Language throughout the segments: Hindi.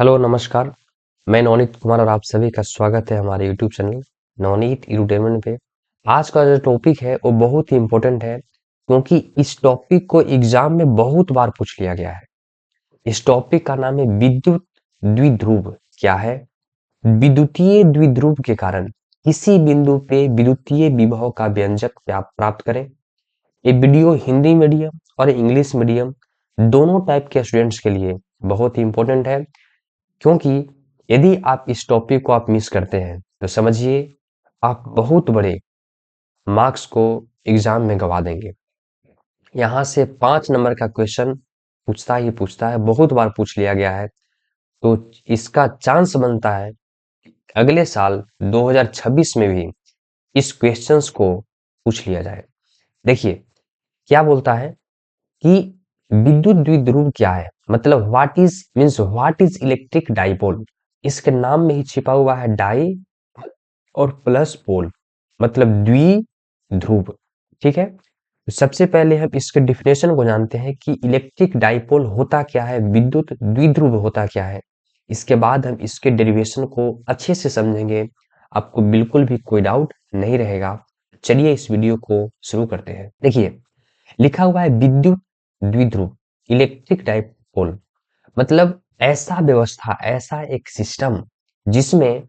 हेलो नमस्कार। मैं नवनीत कुमार और आप सभी का स्वागत है हमारे यूट्यूब चैनल नवनीत एडुटेनमेंट पे। आज का जो टॉपिक है वो बहुत ही इम्पोर्टेंट है क्योंकि इस टॉपिक को एग्जाम में बहुत बार पूछ लिया गया है। इस टॉपिक का नाम है विद्युत द्विध्रुव। क्या है? विद्युतीय द्विध्रुव के कारण किसी बिंदु पे विद्युतीय विभव का व्यंजक प्राप्त करें। ये वीडियो हिंदी मीडियम और इंग्लिश मीडियम दोनों टाइप के स्टूडेंट्स के लिए बहुत ही इम्पोर्टेंट है, क्योंकि यदि आप इस टॉपिक को आप मिस करते हैं तो समझिए आप बहुत बड़े मार्क्स को एग्जाम में गवा देंगे। यहाँ से 5 नंबर का क्वेश्चन पूछता है, बहुत बार पूछ लिया गया है, तो इसका चांस बनता है अगले साल 2026 में भी इस क्वेश्चंस को पूछ लिया जाए। देखिए क्या बोलता है कि विद्युत द्विध्रुव क्या है, मतलब व्हाट इज इलेक्ट्रिक डाइपोल। इसके नाम में ही छिपा हुआ है डाई और प्लस पोल, मतलब द्विध्रुव। ठीक है, तो सबसे पहले हम इसके डिफिनेशन को जानते हैं कि इलेक्ट्रिक डाइपोल होता क्या है, विद्युत द्विध्रुव होता क्या है। इसके बाद हम इसके डेरिवेशन को अच्छे से समझेंगे, आपको बिल्कुल भी कोई डाउट नहीं रहेगा। चलिए इस वीडियो को शुरू करते हैं। देखिए लिखा हुआ है विद्युत द्विध्रुव इलेक्ट्रिक डाइपोल, मतलब ऐसा व्यवस्था, ऐसा एक सिस्टम जिसमें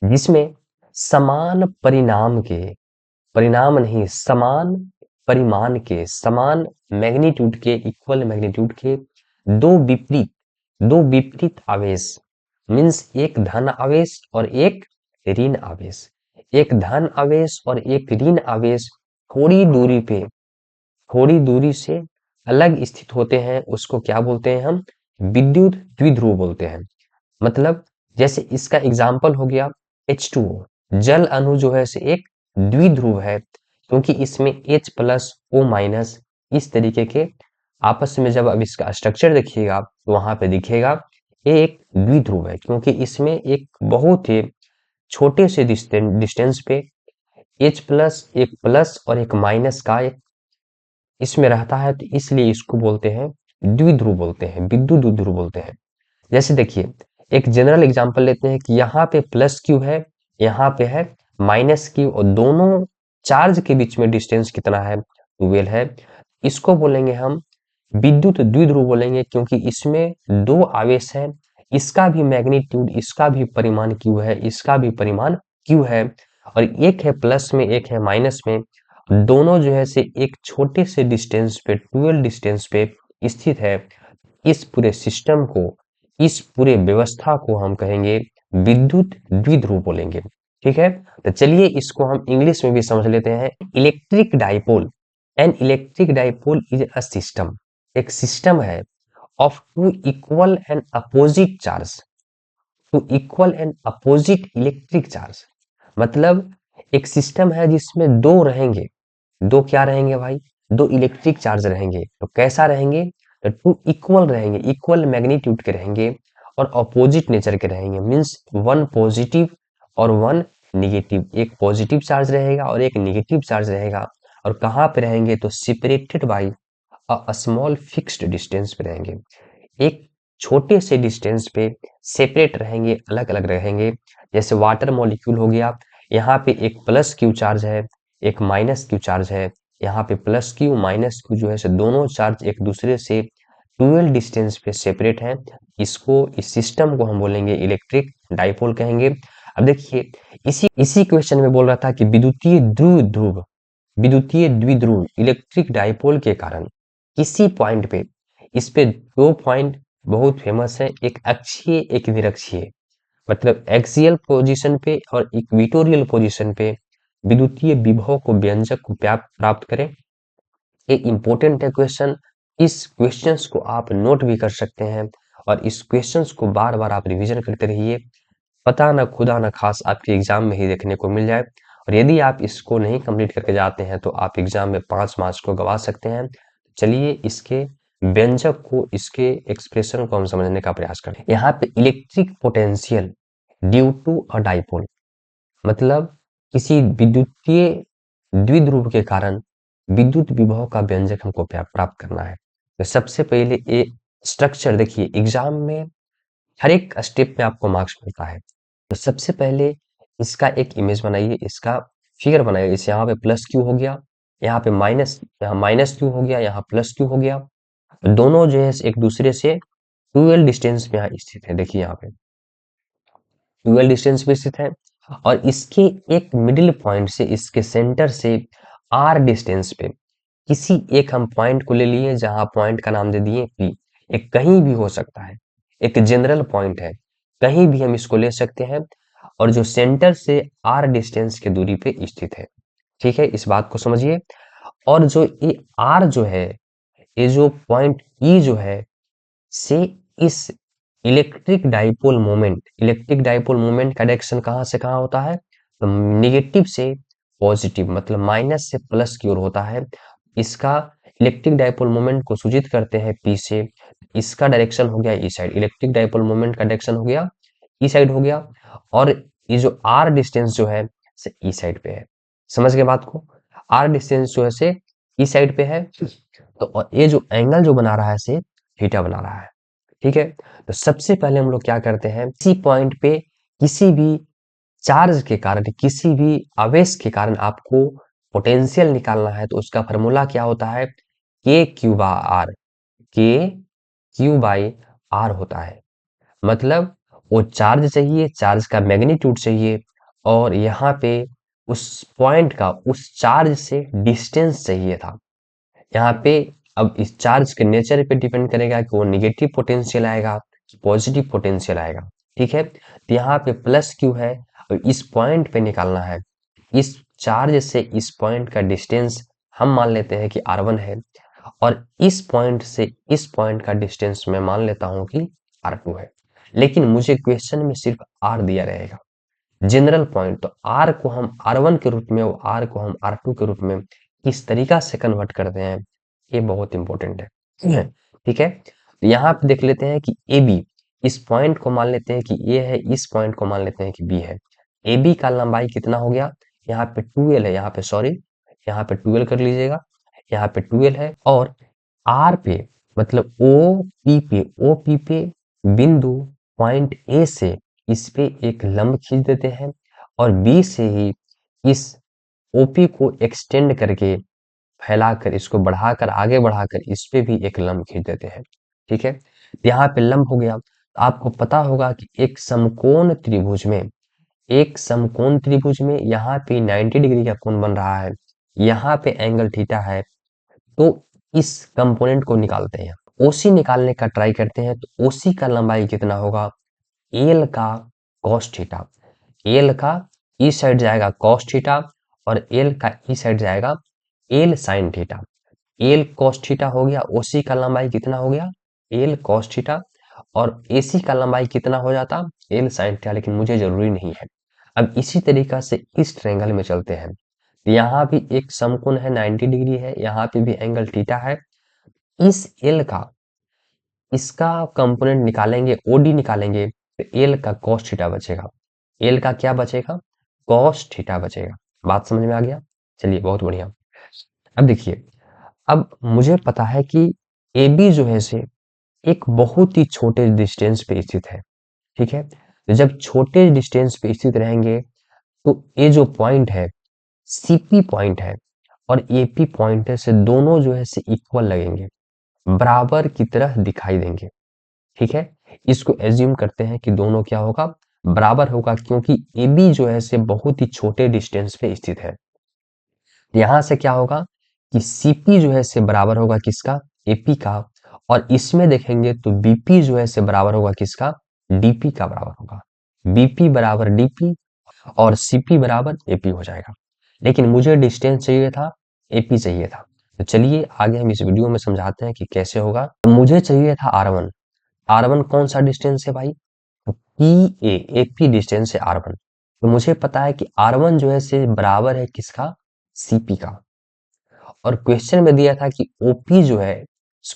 जिसमें समान परिणाम के, परिणाम नहीं समान परिमाण के, समान मैग्नीट्यूड के, इक्वल मैग्नीट्यूड के दो विपरीत आवेश, मीन्स एक धन आवेश और एक ऋण आवेश, एक धन आवेश और एक ऋण आवेश थोड़ी दूरी पे, थोड़ी दूरी से अलग स्थित होते हैं, उसको क्या बोलते हैं हम? विद्युत द्विध्रुव बोलते हैं। मतलब जैसे इसका एग्जाम्पल हो गया H2O, जल अणु जो है से एक द्विध्रुव है, क्योंकि इसमें H प्लस O माइनस इस तरीके के आपस में, जब अब इसका स्ट्रक्चर देखिएगा तो वहां पे दिखेगा ये एक द्विध्रुव है, क्योंकि इसमें एक बहुत ही छोटे से डिस्टेंस पे H प्लस, एक प्लस और एक माइनस का एक इसमें रहता है, तो इसलिए इसको बोलते हैं द्विध्रुव बोलते हैं, विद्युत द्विध्रुव बोलते हैं। जैसे देखिए एक जनरल एग्जांपल लेते हैं कि यहाँ पे प्लस क्यू है, यहाँ पे है माइनस क्यू, और दोनों चार्ज के बीच में डिस्टेंस कितना है? 12 है। इसको बोलेंगे हम विद्युत द्विध्रुव बोलेंगे, क्योंकि इसमें दो आवेश है, इसका भी मैग्नीट्यूड, इसका भी परिमाण क्यू है, इसका भी परिमाण क्यू है, और एक है प्लस में एक है माइनस में, दोनों जो है से एक छोटे से डिस्टेंस पे, 12 डिस्टेंस पे स्थित है। इस पूरे सिस्टम को, इस पूरे व्यवस्था को हम कहेंगे विद्युत द्विध्रुव बोलेंगे। ठीक है, तो चलिए इसको हम इंग्लिश में भी समझ लेते हैं। Electric dipole, an electric dipole is a system, एक सिस्टम है of two equal and opposite charge, two equal and opposite electric charge. मतलब एक सिस्टम है जिसमें दो रहेंगे, दो क्या रहेंगे भाई? दो इलेक्ट्रिक चार्ज रहेंगे। तो कैसा रहेंगे? तो टू इक्वल रहेंगे, इक्वल मैग्नीट्यूड के रहेंगे और अपोजिट नेचर के रहेंगे, मीन्स वन पॉजिटिव और वन निगेटिव, एक पॉजिटिव चार्ज रहेगा और एक निगेटिव चार्ज रहेगा। और कहाँ पे रहेंगे? तो separated by a small fixed distance पे रहेंगे, एक छोटे से डिस्टेंस पे सेपरेट रहेंगे, अलग अलग रहेंगे। जैसे वाटर मॉलिक्यूल हो गया, यहाँ पे एक प्लस क्यू चार्ज है, एक माइनस क्यू चार्ज है, यहाँ पे प्लस क्यू माइनस क्यू जो है से दोनों चार्ज एक दूसरे से 12 डिस्टेंस पे सेपरेट हैं। इसको, इस सिस्टम को हम बोलेंगे इलेक्ट्रिक डाइपोल कहेंगे। अब देखिए इसी इसी क्वेश्चन में बोल रहा था कि विद्युतीय द्विध्रुव इलेक्ट्रिक डाइपोल के कारण किसी पॉइंट पे, इस पे दो पॉइंट बहुत फेमस है, एक अक्षीय एक निरक्षीय, मतलब एक्सियल पोजीशन पे और इक्वेटोरियल पोजीशन पे विद्युतीय विभव को, व्यंजक को प्राप्त करें। ये इंपॉर्टेंट है क्वेश्चन। इस क्वेश्चंस को आप नोट भी कर सकते हैं और इस क्वेश्चंस को बार बार आप रिवीजन करते रहिए, पता ना खुदा ना खास आपके एग्जाम में ही देखने को मिल जाए। और यदि आप इसको नहीं कंप्लीट करके जाते हैं तो आप एग्जाम में 5 मार्क्स को गवा सकते हैं। चलिए इसके व्यंजक को, इसके एक्सप्रेशन को हम समझने का प्रयास करें। यहाँ पे electric potential due to a dipole, मतलब किसी विद्युतीय द्विध्रुव के कारण विद्युत विभव का व्यंजक हमको प्राप्त करना है। तो सबसे पहले ये स्ट्रक्चर देखिए, एग्जाम में हर एक स्टेप में आपको मार्क्स मिलता है। तो सबसे पहले इसका एक इमेज बनाइए, इसका फिगर बनाइए। इस यहाँ पे प्लस क्यू हो गया, यहाँ पे माइनस, यहाँ माइनस क्यू हो गया, यहाँ प्लस क्यू हो गया। दोनों जो है एक दूसरे से 12 डिस्टेंस में यहाँ स्थित है। देखिए यहाँ पे 12 डिस्टेंस पे स्थित है और इसके एक मिडिल पॉइंट से, इसके सेंटर से आर डिस्टेंस पे किसी एक हम पॉइंट को ले लिए, जहां पॉइंट का नाम दे दिए पी। एक कहीं भी हो सकता है, एक जनरल पॉइंट है, कहीं भी हम इसको ले सकते हैं और जो सेंटर से आर डिस्टेंस की दूरी पे स्थित है। ठीक है, इस बात को समझिए। और जो ये आर जो है, ये जो पॉइंट ई जो है से इस इलेक्ट्रिक डाइपोल मोमेंट का डायरेक्शन कहाँ से कहाँ होता है, तो निगेटिव से पॉजिटिव, मतलब माइनस से प्लस की ओर होता है। इसका इलेक्ट्रिक डाइपोल मोमेंट को सूचित करते हैं पी से। इसका डायरेक्शन हो गया ई साइड, इलेक्ट्रिक डाइपोल मोमेंट का डायरेक्शन हो गया ई साइड हो गया। और ये जो आर डिस्टेंस जो है से ई साइड पे है। समझ गए बात को? आर डिस्टेंस जो है से ई साइड पे है, तो और ये जो एंगल जो बना रहा है से थीटा बना रहा है। ठीक है, तो सबसे पहले हम लोग क्या करते हैं, किसी पॉइंट पे किसी भी चार्ज के कारण, किसी भी आवेश के कारण आपको पोटेंशियल निकालना है, तो उसका फॉर्मूला क्या होता है, के क्यू बाय आर। के क्यू बाई आर होता है। मतलब वो चार्ज चाहिए, चार्ज का मैग्नीट्यूड चाहिए, और यहाँ पे उस पॉइंट का उस चार्ज से डिस्टेंस चाहिए था। यहाँ पे अब इस चार्ज के नेचर पे डिपेंड करेगा कि वो निगेटिव पोटेंशियल आएगा, पॉजिटिव पोटेंशियल आएगा। ठीक है, तो यहाँ पे प्लस क्यू है और इस पॉइंट पे निकालना है। इस चार्ज से इस पॉइंट का डिस्टेंस हम मान लेते हैं कि R1 है, और इस पॉइंट से इस पॉइंट का डिस्टेंस मैं मान लेता हूं कि R2 है। लेकिन मुझे क्वेश्चन में सिर्फ R दिया रहेगा, जनरल पॉइंट। तो R को हम R1 के रूप में और R को हम R2 के रूप में किस तरीका से कन्वर्ट करते हैं, ये बहुत इंपॉर्टेंट है। ठीक है, तो यहाँ पे देख लेते हैं कि ए बी, इस पॉइंट को मान लेते हैं कि ए है, इस पॉइंट को मान लेते हैं कि बी है। ए बी का लंबाई कितना हो गया, यहाँ पे 12 है, यहाँ पे सॉरी, यहाँ पे 12 कर लीजिएगा, यहाँ पे 12 है। और आर पे मतलब ओ पी पे बिंदु पॉइंट ए से इस पे एक लंब खींच देते हैं, और बी से ही इस ओपी को एक्सटेंड करके, फैलाकर, इसको बढ़ाकर, आगे बढ़ाकर इस पे भी एक लंब खींच देते हैं। ठीक है, यहाँ पे लंब हो गया। तो आपको पता होगा कि एक समकोण त्रिभुज में यहाँ पे 90 डिग्री का कोण बन रहा है, यहाँ पे एंगल थीटा है। तो इस कंपोनेंट को निकालते हैं, ओसी निकालने का ट्राई करते हैं। तो ओसी का लंबाई कितना होगा, एल का कॉस थीटा। एल का ई साइड जाएगा कॉस थीटा, और एल का ई साइड जाएगा L sine theta. L cos theta हो गया, ओसी का लंबाई कितना हो गया, एल कॉस थीटा। और एसी का लंबाई कितना हो जाता, एल साइन थीटा, लेकिन मुझे जरूरी नहीं है। अब इसी तरीका से इस ट्रायंगल में चलते हैं। यहाँ भी एक समकोण है, 90 डिग्री है, यहाँ पे भी एंगल थीटा है। इस एल का, इसका कंपोनेंट निकालेंगे, ओडी निकालेंगे, तो एल का कॉस थीटा बचेगा। एल का क्या बचेगा, कॉस थीटा बचेगा। बात समझ में आ गया? चलिए, बहुत बढ़िया। अब देखिए, अब मुझे पता है कि ए बी जो है से एक बहुत ही छोटे डिस्टेंस पे स्थित है। ठीक है, तो जब छोटे डिस्टेंस पे स्थित रहेंगे, तो ये जो पॉइंट है सीपी पॉइंट है और एपी पॉइंट है, से दोनों जो है से इक्वल लगेंगे, बराबर की तरह दिखाई देंगे। ठीक है, इसको एज्यूम करते हैं कि दोनों क्या होगा, बराबर होगा, क्योंकि ए बी जो है से बहुत ही छोटे डिस्टेंस पे स्थित है। यहां से क्या होगा कि सीपी जो है से बराबर होगा किसका, एपी का। और इसमें देखेंगे तो बीपी जो है से बराबर होगा किसका, डीपी का बराबर होगा। बीपी बराबर डीपी और सीपी बराबर एपी हो जाएगा। लेकिन मुझे डिस्टेंस चाहिए था, एपी चाहिए था। तो चलिए आगे हम इस वीडियो में समझाते हैं कि कैसे होगा। मुझे चाहिए था R1। R1 कौन सा डिस्टेंस है भाई, तो पी ए, एपी डिस्टेंस है R1। तो मुझे पता है कि R1 जो है से बराबर है किसका, सीपी का। और क्वेश्चन में दिया था कि ओपी जो है,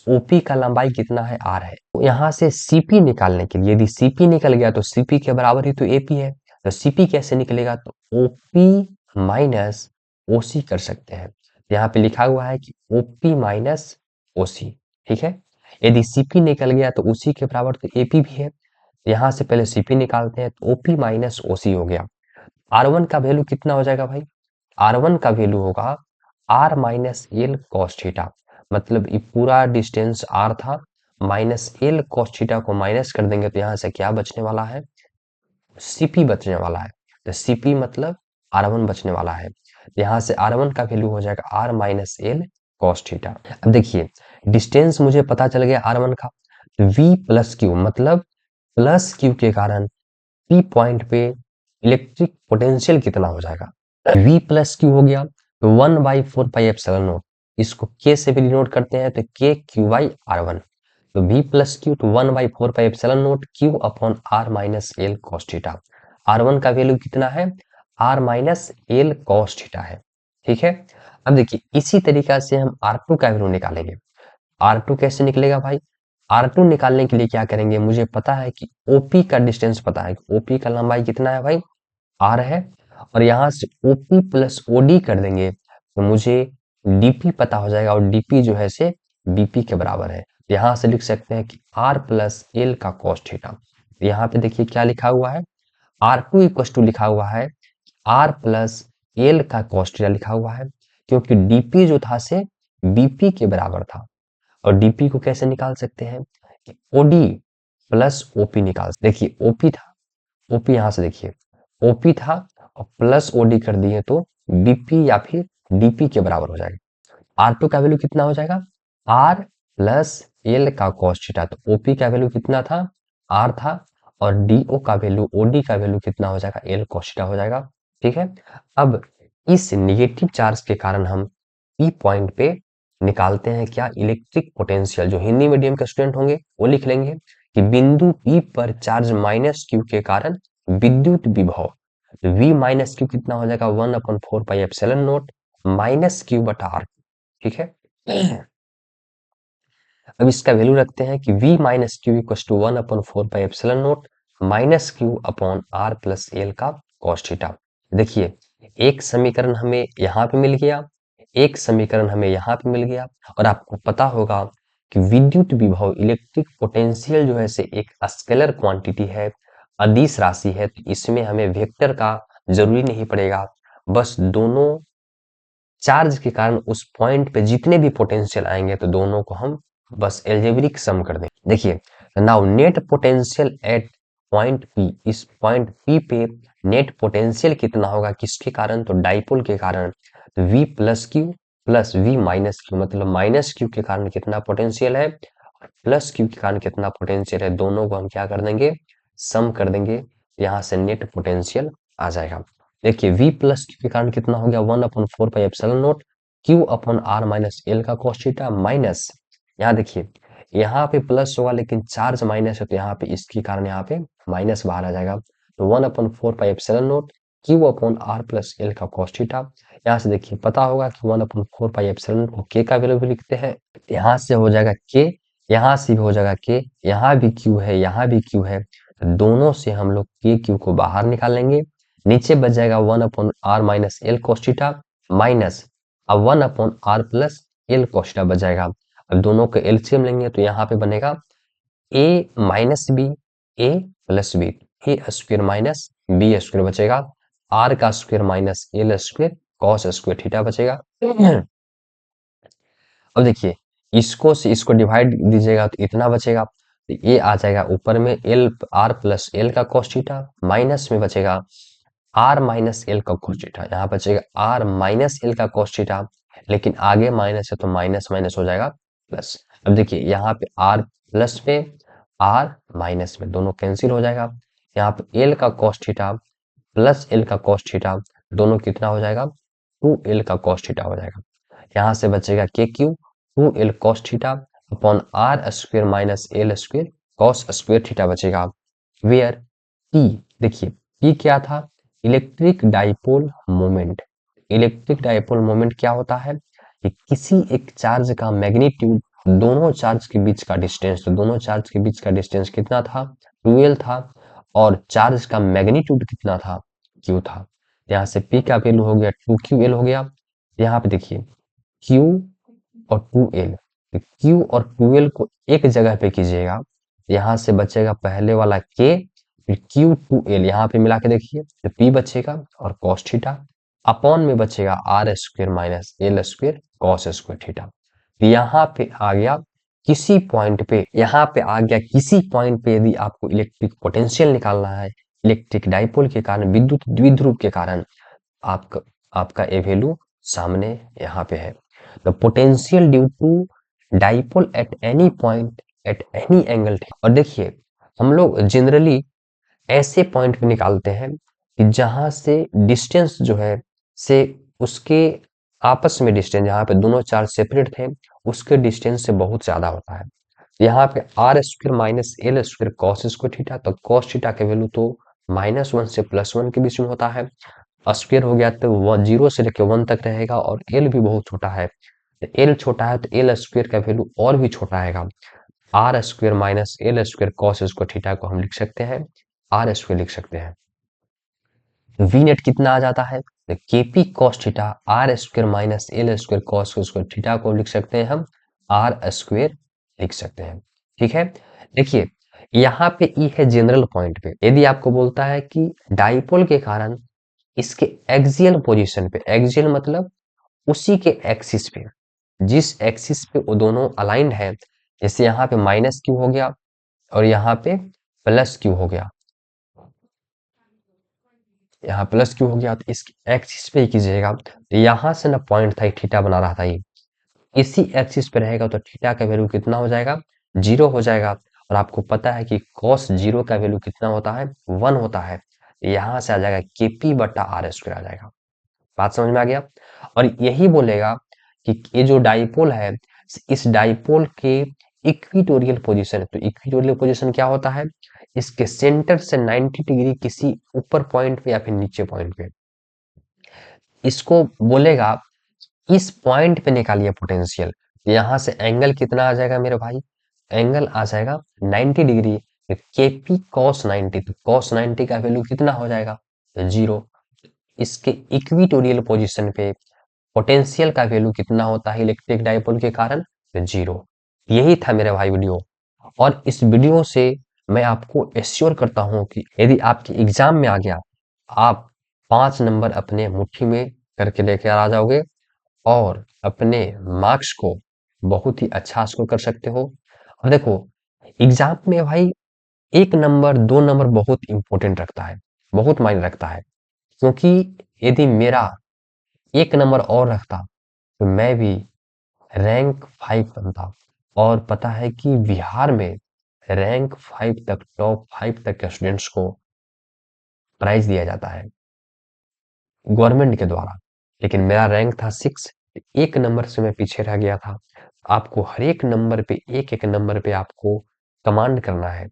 ओपी का लंबाई कितना है, आर है। तो यहाँ से सीपी निकालने के लिए, यदि सीपी निकल गया तो सीपी के बराबर ही तो एपी है। तो सीपी कैसे निकलेगा, तो ओपी माइनस ओसी कर सकते हैं। यहाँ पे लिखा हुआ है कि ओपी माइनस ओसी। ठीक है, यदि सीपी निकल गया तो उसी के बराबर तो एपी भी है। यहाँ से पहले Cp निकालते हैं तो OP माइनस OC हो गया। R1 का वैल्यू कितना हो जाएगा भाई? R1 का वैल्यू होगा R minus L cos theta, मतलब ये पूरा डिस्टेंस R था, माइनस एल कॉस थीटा को माइनस कर देंगे तो यहाँ से क्या बचने वाला है? Cp बचने वाला है। तो Cp मतलब R1 बचने वाला है। यहाँ से R1 का वैल्यू हो जाएगा R minus L cos theta. अब देखिए डिस्टेंस मुझे पता चल गया R1 का, तो V प्लस क्यू मतलब प्लस क्यू के कारण P पॉइंट पे इलेक्ट्रिक पोटेंशियल कितना हो जाएगा? V प्लस क्यू हो गया तो 1/4πε0, इसको K से भी डिनोट करते हैं तो K क्यू बाई R1, तो V प्लस क्यू तो 1/4πε0 Q upon R minus L cos theta. R1 का वैल्यू कितना है? R minus L cos theta है। ठीक है, अब देखिए इसी तरीका से हम R2 का वैल्यू निकालेंगे। R2 कैसे निकलेगा भाई? R2 निकालने के लिए क्या करेंगे, मुझे पता है कि OP का डिस्टेंस पता है, OP का लंबाई कितना है भाई? R है, और यहाँ से OP प्लस OD कर देंगे तो मुझे DP पता हो जाएगा, और DP जो है से BP के बराबर है। यहाँ से लिख सकते हैं कि R प्लस एल का कॉस थीटा। यहाँ पे देखिए क्या लिखा हुआ है, R2 इक्वस टू लिखा हुआ है R प्लस एल का कॉस थीटा लिखा हुआ है, क्योंकि DP जो था से BP के बराबर था। और DP को कैसे निकाल सकते हैं कि OD प्लस OP निकाल, देखिए OP था, OP यहाँ से देखिए OP था और प्लस OD कर दिए तो BP या फिर DP के बराबर हो जाएगा। R2 का वैल्यू कितना हो जाएगा? R प्लस एल का कॉस थीटा, तो OP का वैल्यू कितना था? R था, और DO का वैल्यू OD का वैल्यू कितना हो जाएगा? एल कॉस थीटा हो जाएगा। ठीक है, अब इस निगेटिव चार्ज के कारण हम P पॉइंट पे निकालते हैं क्या? Electric potential. जो हिंदी मीडियम के स्टूडेंट होंगे वो लिख लेंगे कि बिंदु P पर चार्ज माइनस Q के कारण विद्युत विभव, तो V माइनस क्यू कितना हो जाएगा? 1/4πε0 माइनस क्यू बटा आर। ठीक है, अब इसका वैल्यू रखते हैं कि V minus Q equal to 1/4πε0 minus Q upon R plus L का कॉस थीटा। देखिए एक समीकरण हमें यहाँ पे मिल गया, एक समीकरण हमें यहाँ पे मिल गया, और आपको पता होगा कि विद्युत विभव इलेक्ट्रिक पोटेंशियल जो है से एक स्केलर क्वांटिटी है, अदिश राशि है, तो इसमें हमें वेक्टर का जरूरी नहीं पड़ेगा, बस दोनों चार्ज के कारण उस पॉइंट पे जितने भी पोटेंशियल आएंगे तो दोनों को हम बस एल्जेब्रिक सम कर दें। देखिए now net potential at point P, इस पॉइंट P पे नेट पोटेंशियल कितना होगा किसके कारण? तो डाइपोल के कारण, तो V plus Q plus V minus Q, मतलब माइनस क्यू के कारण कितना पोटेंशियल है और प्लस क्यू के कारण कितना पोटेंशियल है, दोनों को हम क्या कर देंगे? सम कर देंगे, यहाँ से नेट पोटेंशियल आ जाएगा। देखिए V प्लस क्यू के कारण कितना हो गया? 1/4πε0 Q upon R minus L का कॉस थीटा, माइनस यहाँ देखिए यहाँ पे प्लस होगा लेकिन चार्ज माइनस है तो यहाँ पे इसके कारण यहाँ पे माइनस बाहर आ जाएगा, तो 1/4πε0 Q upon R plus L का कॉस थीटा। यहाँ से देखिए पता होगा कि 1/4πε0 को K का वैल्यू भी लिखते हैं, यहाँ से हो जाएगा K, यहाँ से भी हो जाएगा K, यहाँ भी Q है, यहाँ भी Q है, दोनों से हम लोग K Q को बाहर निकालेंगे, नीचे बच जाएगा 1/r minus L cos theta minus अब 1/r plus L cos theta बच जाएगा। अब दोनों के एलसीएम लेंगे तो यहाँ पे बनेगा a minus b a plus b, a square minus b square बचेगा, r का square minus l square cos square theta बचेगा। अब देखिए इसको से इसको डिवाइड दीजिएगा तो इतना बचेगा, तो ये आ जाएगा ऊपर में एल आर प्लस एल का कॉस थीटा, माइनस में बचेगा आर माइनस एल का कॉस थीटा, यहाँ बचेगा आर माइनस एल का कॉस थीटा, लेकिन आगे माइनस है तो माइनस माइनस हो जाएगा प्लस। अब देखिए यहाँ पे आर प्लस में आर माइनस में दोनों कैंसिल हो जाएगा, यहाँ पे एल का कॉस थीटा प्लस एल का कॉस थीटा दोनों कितना हो जाएगा? 2l का कॉस थीटा हो जाएगा। यहाँ से बचेगा k q 2l cos theta upon r square minus l square cos square theta बचेगा, वेयर टी, देखिए टी क्या था? Electric dipole moment. Electric dipole moment क्या होता है कि किसी एक चार्ज का मैग्नीट्यूड दोनों चार्ज के बीच का डिस्टेंस, तो दोनों चार्ज के बीच का डिस्टेंस कितना था? 2l था, और चार्ज का मैग्नीट्यूड कितना था? q था। यहाँ से p का वैल्यू हो गया 2ql हो गया। यहाँ पे देखिए q और 2l, तो q और 2l को एक जगह पे कीजिएगा यहाँ से बचेगा पहले वाला के, फिर क्यू टू एल, यहाँ पे मिला के देखिए तो पी बचेगा और कॉस थीटा, अपॉन में बचेगा r square minus l square cos square theta. तो यहाँ पे आ गया किसी पॉइंट पे, यहाँ पे आ गया किसी पॉइंट पे यदि आपको इलेक्ट्रिक पोटेंशियल निकालना है, इलेक्ट्रिक डाइपोल के कारण, विद्युत द्विध्रुव के कारण आपका आपका ए वैल्यू सामने यहाँ पे है। The potential due to dipole at any point at any angle. और देखिए हम लोग जनरली ऐसे पॉइंट पे निकालते हैं कि जहां से डिस्टेंस जो है से उसके आपस में डिस्टेंस, जहां पे दोनों चार्ज सेपरेट थे उसके डिस्टेंस से बहुत ज्यादा होता है। यहाँ पे r square minus l square cos square theta, तो कॉस थीटा के वैल्यू तो -1 से +1 के बीच में होता है, स्क्वेयर हो गया तो 0 से लेकर 1 तक रहेगा, और एल भी बहुत छोटा है, तो एल छोटा है तो एल स्क्वेयर का वैल्यू और भी छोटा आएगा। R square minus l square cos square theta को हम लिख सकते हैं आर स्क्वेयर लिख सकते हैं। वी नेट कितना आ जाता है, तो k p cos theta r square minus l square cos square theta को लिख सकते हैं हम आर स्क्वेयर लिख सकते हैं। ठीक है, देखिए यहाँ पे ई है जनरल पॉइंट पे। यदि आपको बोलता है कि डाइपोल के कारण इसके एक्सियल पोजीशन पे, एक्सियल मतलब उसी के एक्सिस पे, जिस एक्सिस पे वो दोनों अलाइंड है, जैसे यहाँ पे माइनस क्यू हो गया और यहाँ पे प्लस क्यू हो गया, यहाँ प्लस क्यू हो गया, तो इस एक्सिस पे ही कीजिएगा। तो यहाँ से ना पॉइंट था, थीटा बना रहा था, ये इसी एक्सिस पे रहेगा तो थीटा का वैल्यू कितना हो जाएगा, 0 हो जाएगा। और आपको पता है कि cos 0 का वैल्यू कितना होता है, 1 होता है। यहाँ से आ जाएगा केपी बटा आर स्क्वायर आ जाएगा। बात समझ में आ गया। और यही बोलेगा कि ये जो डाइपोल है, इस डाइपोल के इक्विटोरियल पोजीशन है। तो इक्विटोरियल पोजीशन क्या होता है, इसके सेंटर से 90 डिग्री किसी ऊपर पॉइंट पे या फिर नीचे पॉइंट पे, इसको बोलेगा इस पॉइंट पे निकालिए पोटेंशियल। यहाँ से एंगल कितना आ जाएगा मेरे भाई, एंगल आ जाएगा 90 डिग्री। केपी कॉस 90, तो कॉस 90 का वैल्यू कितना हो जाएगा, 0। इसके इक्विटोरियल पोजीशन पे पोटेंशियल का वैल्यू कितना होता है इलेक्ट्रिक डाइपोल के कारण, 0। यही था मेरे भाई वीडियो। और इस वीडियो से मैं आपको एश्योर करता हूं कि यदि आपके एग्जाम में आ गया, आप 5 नंबर अपने मुट्ठी में करके लेकर आ जाओगे और अपने मार्क्स को बहुत ही अच्छा स्कोर कर सकते हो। और देखो एग्जाम में भाई 1 नंबर 2 नंबर बहुत इंपॉर्टेंट रखता है, बहुत मायने रखता है। क्योंकि यदि मेरा 1 नंबर और रखता तो मैं भी रैंक 5 बनता। और पता है कि बिहार में रैंक 5 तक, टॉप 5 तक के स्टूडेंट्स को प्राइज दिया जाता है गवर्नमेंट के द्वारा, लेकिन मेरा रैंक था 6, 1 नंबर से मैं पीछे रह गया था। आपको हर एक नंबर पे, एक एक नंबर पे आपको कमांड करना है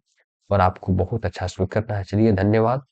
और आपको बहुत अच्छा स्कोर करना है। चलिए धन्यवाद।